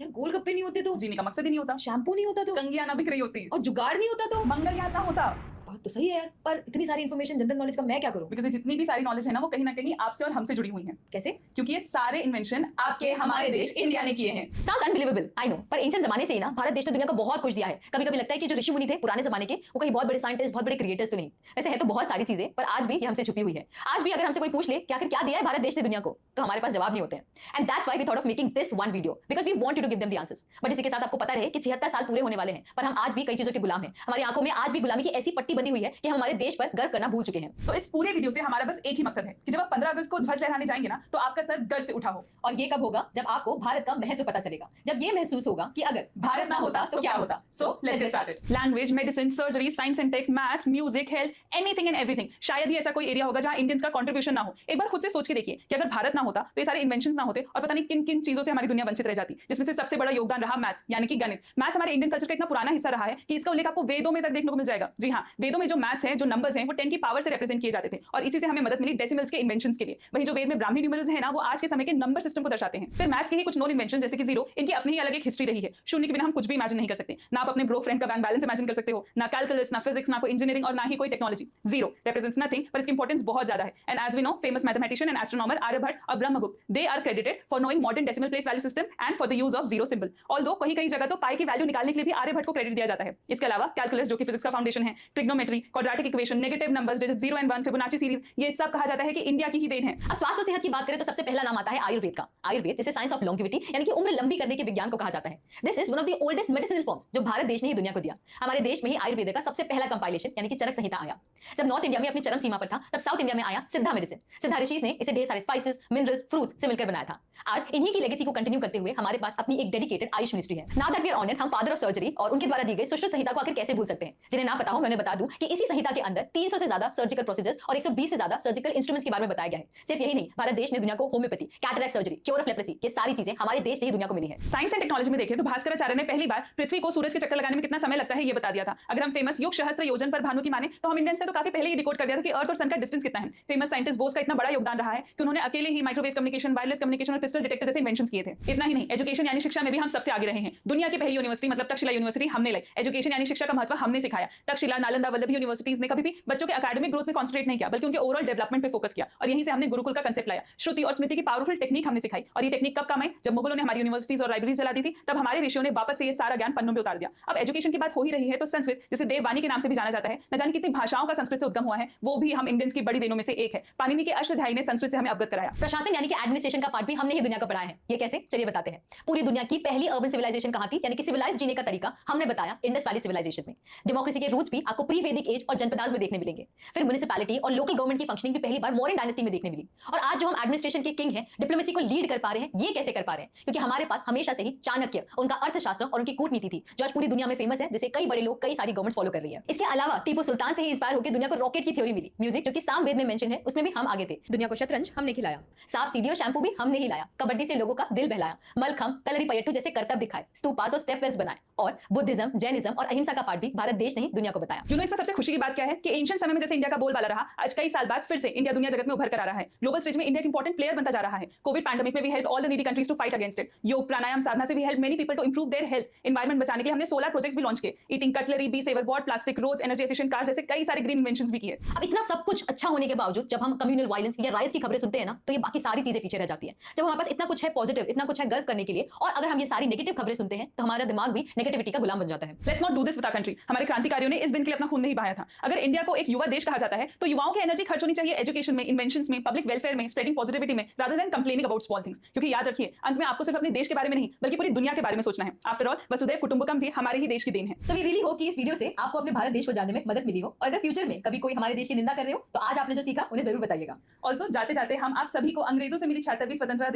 यार गोलगप्पे नहीं होते तो जीने का मकसद ही नहीं होता। शैम्पू नहीं होता तो कंघियां ना बिक रही होती और जुगाड़ नहीं होता तो मंगल यान ना होता। बात तो सही है यार, पर इतनी सारी इन्फॉर्मेशन जनरल नॉलेज का मैं क्या करूं? बिकॉज जितनी भी सारी नॉलेज है ना वो कहीं ना कहीं आपसे और हमसे जुड़ी हुई है। कैसे? क्योंकि ये सारे इन्वेंशन आपके हमारे देश इंडिया ने किए हैं। Sounds unbelievable, I know, पर एंशिएंट जमाने से ही ना भारत देश ने दुनिया को बहुत कुछ दिया है। कभी-कभी लगता है कि जो ऋषि मुनि थे पुराने जमाने के, वो कहीं बहुत बड़े साइंटिस्ट, बहुत बड़े क्रिएटर्स तो नहीं। वैसे है तो बहुत सारी चीजें, पर आज भी ये हमसे छुपी हुई है। आज भी अगर हमसे कोई पूछ ले कि आखिर क्या दिया है भारत देश ने दुनिया को, तो हमारे पास जवाब नहीं होते हैं। And that's why we thought of making this one video, because we want you to give them the answers. But इसी के साथ आपको पता रहे कि 76 साल पूरे होने वाले हैं, पर हम आज भी कई चीजों के गुलाम हैं। हमारी आंखों में आज भी गुलामी की ऐसी पट्टी बंधी हुई है कि हम हमारे देश पर गर्व करना भूल चुके हैं। तो इस पूरे वीडियो से हमारा बस एक ही मकसद है कि जब आप 15 अगस्त को ध्वज लहराने जाएंगे ना, तो आपका सर गर्व से उठा हो। और ये कब होगा? जब आपको भारत का महत्व पता चलेगा, जब ये महसूस होगा कि अगर भारत ना होता तो क्या होता। So let's get started. Language, medicine, surgery, science and tech, maths, music, health, anything and everything, शायद ही ऐसा कोई एरिया होगा जहां इंडियंस का कंट्रीब्यूशन ना हो। एक बार खुद से सोच के देखिए कि अगर भारत ना होता तो ये सारे इन्वेंशंस ना होते और पता नहीं किन किन चीजों से हमारी दुनिया वंचित रह जाती, जिसमें से सबसे बड़ा योगदान रहा मैथ्स यानी कि गणित। मैथ्स हमारे इंडियन कल्चर का इतना पुराना हिस्सा रहा है कि इसका उल्लेख आपको वेदों में तक देखने को मिल जाएगा। जी हाँ, वेदों में जो मैथ्स है, जो नंबर्स हैं, वो 10 की पावर से रिप्रेजेंट किए जाते थे और इसी से हमें मदद मिली डेसिमल्स के इन्वेंशंस के लिए। वहीं जो वेद में ब्राह्मी न्यूमरल्स है ना, वो आज के समय के नंबर सिस्टम को दर्शाते हैं। फिर मैथ्स के ही कुछ नोन इन्वेंशन जैसे कि जीरो, इनकी अपनी ही अलग एक हिस्ट्री रही है। शून्य के बिना हम कुछ भी इमेजिन नहीं कर सकते। ना आप अपने ब्रो फ्रेंड का बैंक बैलेंस इमेजिन कर सकते हो, ना कैलकुलस, ना फिजिक्स, ना कोई इंजीनियरिंग और ना ही कोई टेक्नोलॉजी। जीरो रिप्रेजेंट्स नथिंग, पर इसकी इंपॉर्टेंस बहुत ज्यादा है। And as we know, famous mathematician and astronomer Aryabhata और Brahmagupta, they are credited for knowing modern decimal place value system and for the use of zero symbol. Although कहीं जगह तो पाई की वैल्यू निकालने के लिए भी आर्यभट्ट को क्रेडिट दिया जाता है। इसके अलावा कैलकुलस, जो कि फिजिक्स का फाउंडेशन है, trigonometry, quadratic equation, negative numbers, digit 0 and 1, Fibonacci series, ये सब कहा जाता है कि इंडिया की ही देन है। अब स्वास्थ्य और सेहत की बात करें तो सबसे पहला नाम आता है आयुर्वेद का। आयुर्वेद, जिसे साइंस ऑफ लॉन्गेविटी यानी कि उम्र लंबी करने के विज्ञान को कहा जाता है। This is one of the oldest medicinal forms जो भारत देश ने ही दुनिया को दिया। हमारे देश में ही आयुर्वेद का सबसे पहला कंपाइलेशन यानी कि चरक संहिता आया। जब नॉर्थ इंडिया में अपनी चरम सीमा पर था, तब साउथ इंडिया में आया सिद्धा मेडिसिन। सिद्धा ऋषि ने इसे ढेर सारे स्पाइसेस, मिनरल्स, फ्रूट्स से मिलकर बनाया था। आज इन्हीं की लेगेसी को कंटिन्यू करते हुए हमारे पास अपनी एक डेडिकेटेड आयुष मिनिस्ट्री है। Now that we are on it, हम फादर ऑफ सर्जरी और उनके द्वारा दी गई सुश्रुत संहिता को आखिर कैसे भूल सकते हैं। जिन्हें ना पता हो, मैं बता दूं कि इसी संहिता के अंदर 300 से ज्यादा सर्जिकल प्रोसीजर्स और 120 से ज्यादा सर्जिकल इंस्ट्रूमेंट्स के बारे में बताया गया है। सिर्फ यही नहीं, भारत देश ने दुनिया को homeopathy, cataract surgery, cure of leprosy, ये सारी चीजें हमारे देश से ही दुनिया को मिली है। साइंस एंड टेक्नोलॉजी में देखें तो भास्कराचार्य ने पहली बार पृथ्वी को सूरज के चक्कर लगाने में कितना समय लगता है ये बता दिया था। अगर हम फेमस युग सहस्त्र योजन पर भानु की माने तो हम इंडियंस ने तो काफी पहले ही डिकोड कर दिया था कि अर्थ और सन का डिस्टेंस कितना है। फेमस साइंटिस्ट बोस का इतना बड़ा योगदान रहा है कि उन्होंने अकेले ही माइक्रोवेव कम्युनिकेशन, वायरलेस कम्युनिकेशन और पिस्टल डिटेक्टर जैसे इन्वेंशंस किए थे। इतना ही नहीं, एजुकेशन यानी शिक्षा में भी हम सबसे आगे रहे हैं। दुनिया की पहली यूनिवर्सिटी मतलब तक्षशिला यूनिवर्सिटी हमने लाई। एजुकेशन यानी शिक्षा का महत्व हमने सिखाया। तक्षशिला, नालंदा, वल्लभी यूनिवर्सिटीज ने कभी भी बच्चों के एकेडमिक ग्रोथ में कॉन्सेंट्रेट नहीं किया, बल्कि उनके ओवरऑल डेवलपमेंट पे फोकस किया। और यहीं से हमने गुरुकुल का कांसेप्ट लाया। श्रुति और स्मृति की पावरफुल टेक्निक हमने सिखाई। और ये टेक्निक कब काम आई? जब मुगलों ने हमारी यूनिवर्सिटीज और लाइब्रेरीज जला दी थी, तब हमारे ऋषियों ने वापस से ये सारा ज्ञान पन्नों में उतार दिया। अब एजुकेशन की बात हो ही रही है तो संस्कृत, जिसे देववाणी के नाम से भी जाना जाता है, न जाने कितनी भाषाओं का संस्कृत से उद्गम हुआ है, वो भी हम इंडियंस की बड़ी देनों में से एक है। पाणिनि के अष्टाध्यायी ने संस्कृत से हमें अवगत कराया। प्रशासन यानी कि एडमिनिस्ट्रेशन का पार्ट भी हमने ही दुनिया को पढ़ाया है। ये कैसे? चलिए बताते हैं। पूरी दुनिया की पहली अर्बन सिविलाइजेशन कहां थी, यानी कि सिविलाइज्ड जीने का तरीका हमने बताया इंडस वैली सिविलाइजेशन में। डेमोक्रेसी के रूट्स भी आपको प्री वैदिक एज और जनपदास में देखने मिलेंगे। फिर म्युनिसिपैलिटी और लोकल गवर्नमेंट की फंक्शनिंग भी पहली बार मौर्यन डायनेस्टी में देखने मिली। और आज जो हम एडमिनिस्ट्रेशन के किंग हैं, डिप्लोमेसी को लीड कर पा रहे हैं, ये कैसे कर पा रहे हैं? क्योंकि हमारे पास हमेशा से ही चाणक्य, उनका अर्थशास्त्र और उनकी कूटनीति थी, जो आज पूरी दुनिया में फेमस है, जिसे कई बड़े लोग, कई सारी गवर्नमेंट फॉलो कर रही है। इसके अलावा टीपू सुल्तान से ही इंस्पायर होकर दुनिया को रॉकेट की थ्योरी मिली। म्यूजिक, जो कि सामवेद में मेंशन है, उसमें भी हम आगे थे। दुनिया को शतरंज हमने खिलाया। सांप सीढ़ी और शैम्पू भी हमने ही लाया। कबड्डी से लोगों का दिल बहलाया। मलखम, कलरीपयट्टू जैसे करतब दिखाए। स्तूपास और स्टेप वेल्स बनाए। और बुद्धिज्म, जैनिज्म और अहिंसा का पाठ भी भारत देश ने ही दुनिया को बताया। इसमें सबसे खुशी की बात क्या है कि एंशिएंट समय में जैसे इंडिया का बोलबाला रहा, आज कई साल बाद फिर से इंडिया दुनिया जगत में उभर कर आ रहा है। ग्लोबल स्टेज में इंडिया एक इंपॉर्टेंट प्लेयर बनता जा रहा है। कोविड पैंडेमिक में we help all the needy countries to fight against it. Yoga, pranayama, sadhana से we help many people to improve their health. Environment बचाने के लिए हमने 16 प्रोजेक्ट्स भी लॉन्च किए। Eating cutlery, bee saver board, plastic roads, energy efficient cars जैसे कई सारे ग्रीन इन्वेंशंस भी किए। अब इतना सब कुछ अच्छा होने के बावजूद जब हम कम्युनल वायलेंस या राइट्स की खबरें सुनते हैं ना, तो ये बाकी सारी चीजें पीछे रह जाती है। जब हमारे पास इतना कुछ है पॉजिटिव, इतना कुछ है गर्व करने के लिए, और अगर हम ये सारी नेगेटिव खबरें सुनते हैं, तो हमारा दिमाग भी नेगेटिविटी का गुलाम बन जाता है। Let's not do this with our country. हमारे क्रांतिकारियों ने इस दिन के लिए अपना खून नहीं बहाया था। अगर इंडिया को एक युवा देश कहा जाता है, तो युवाओं की एनर्जी खर्च होनी चाहिए एजुकेशन में, इन्वेंशंस में, पब्लिक वेलफेयर में, स्प्रेडिंग पॉजिटिविटी में, rather than complaining about small things. क्योंकि याद रखिए, अंत में आपको सिर्फ अपने देश के बारे में नहीं, बल्कि पूरी दुनिया के बारे में सोचना है। आफ्टर ऑल, वसुधैव कुटुंबकम भी हमारे ही देश की देन है। सो वी रियली होप कि इस वीडियो से आपको अपने भारत देश को जानने में मदद मिली हो, और अगर फ्यूचर में कभी कोई हमारे देश की निंदा कर रहे हो, तो आज आपने जो सीखा उन्हें जरूर बताइएगा। ऑल्सो जाते जाते हम आप सभी को अंग्रेजों से मिली 76वीं स्वतंत्रता